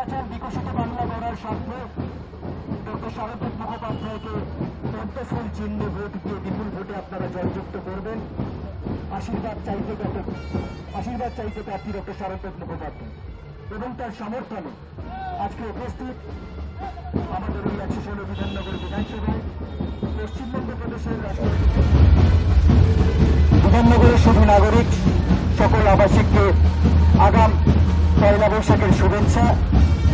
নির্বাচন বিকশিত বাংলা গড়ার স্বপ্নে ডক্টর শারদত্ত মুখোপাধ্যায়কে পদ্মফুল চিহ্নে ভোট দিয়ে বিপুল ভোটে আপনারা জয়যুক্ত করবেন। আশীর্বাদ চাইতে প্রার্থী ডক্টর শারদত্ত মুখোপাধ্যায় এবং তার সমর্থনে আজকে উপস্থিত আমাদের এই 116 বিধাননগর বিধানসভায় পশ্চিমবঙ্গ প্রদেশের বিধাননগরের শুধু নাগরিক সকল আবাসিককে আগাম পয়লা বৈশাখের শুভেচ্ছা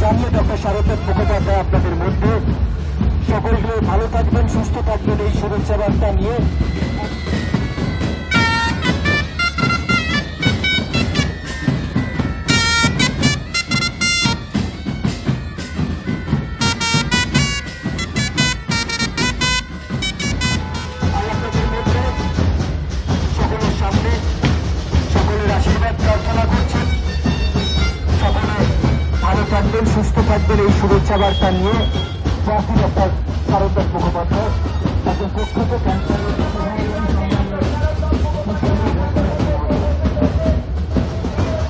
জানিয়ে ডক্টর শারদত্ত মুখোপাধ্যায় আপনাদের মধ্যে সকলকে ভালো থাকবেন, সুস্থ থাকবেন এই শুভেচ্ছা বার্তা নিয়ে সকলের সামনে সকলের আশীর্বাদ প্রার্থনা করছেন। সকলে ভালো থাকবেন, সুস্থ থাকবেন এই শুভেচ্ছা বার্তা নিয়ে প্রার্থী ডক্টর শারদত্ত মুখোপাধ্যায় তাদের প্রখ্যাত ক্যান্সার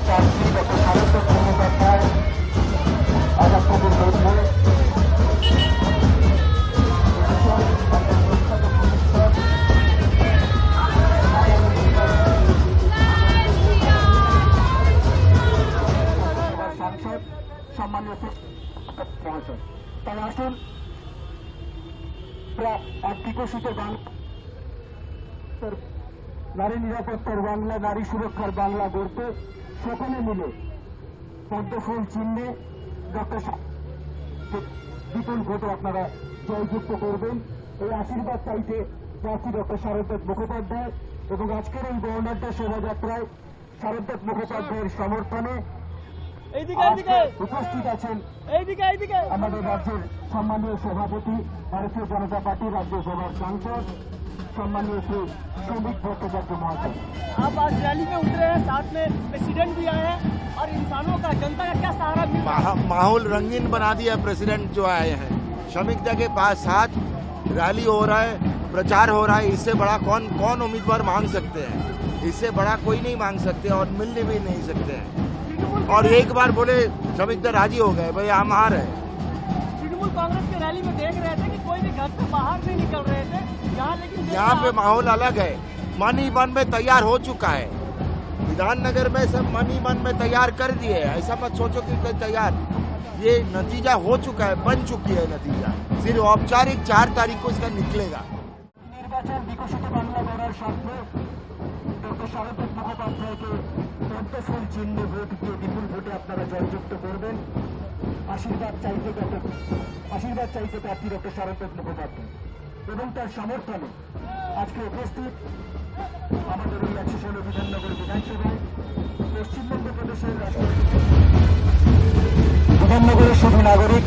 প্রার্থী ডক্টর শারদত্ত মুখোপাধ্যায় আজ আপনাদের মধ্যে সাংসদ সম্মানীয় মহাশয়, তাই আসুন এক বিকশিত নারী নিরাপত্তার বাংলা, নারী সুরক্ষার বাংলা গড়তে সকলে মিলে পদ্মফুল চিহ্নে ডক্টর বিপুল ভোটে আপনারা জয়যুক্ত করবেন। এই আশীর্বাদ চাইতে প্রার্থী ডক্টর শারদত্ত মুখোপাধ্যায় এবং আজকের এই বর্ণাঢ্য শোভাযাত্রায় শারদত্ত মুখোপাধ্যায়ের সমর্থনে উপস্থিত আছেন আমাদের রাজ্যের সম্মানীয় সভাপতি ভারতীয় জনতা পার্টি রাজ্যসভার সাংসদ सम्मानीय श्री श्रमिक भट्टाचार्य महोदय। आप आज रैली में उतरे हैं, साथ में प्रेसिडेंट भी आए हैं और इंसानों का, जनता का क्या सहारा मिल रहा है? माहौल रंगीन बना दिया प्रेसिडेंट जो आए हैं। श्रमिकता के पास साथ रैली हो रहा है, प्रचार हो रहा है। इससे बड़ा कौन उम्मीदवार मांग सकते हैं? इससे बड़ा कोई नहीं मांग सकते और मिलने भी नहीं सकते हैं। और एक बार बोले श्रमिकता राजी हो गए, भाई हम हार है। तृणमूल कांग्रेस के रैली में देख रहे थे कि कोई भी घर से बाहर नहीं निकल रहे थे, लेकिन यहाँ पे माहौल अलग है। मन ही मन में तैयार हो चुका है। विधाननगर में सब मन ही मन में तैयार कर दिए। ऐसा मत सोचो कि तैयार, ये नतीजा हो चुका है, बन चुकी है नतीजा। सिर्फ औपचारिक 4 तारीख को इसका निकलेगा। निर्वाचन বিকশিত বাংলা গড়ার স্বপ্নে ডক্টর শারদত্ত মুখোপাধ্যায়কে পদ্মফুল চিহ্নে ভোট দিয়ে বিপুল ভোটে আপনারা জয়যুক্ত করবেন। আশীর্বাদ চাইতে প্রার্থী ডক্টর শারদত্ত মুখোপাধ্যায় এবং তার সমর্থনে আজকে উপস্থিত আমাদের এই 116 বিধাননগর বিধানসভায় পশ্চিমবঙ্গ প্রদেশের বিধাননগরের শুধু নাগরিক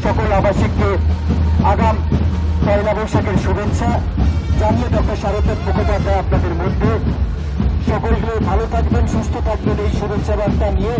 সকল আবাসিককে আগাম পয়লা বৈশাখের শুভেচ্ছা জানিয়ে ডক্টর শারদত্ত মুখোপাধ্যায় আপনাদের মধ্যে সকলকে ভালো থাকবেন, সুস্থ থাকবেন এই শুভেচ্ছা বার্তা নিয়ে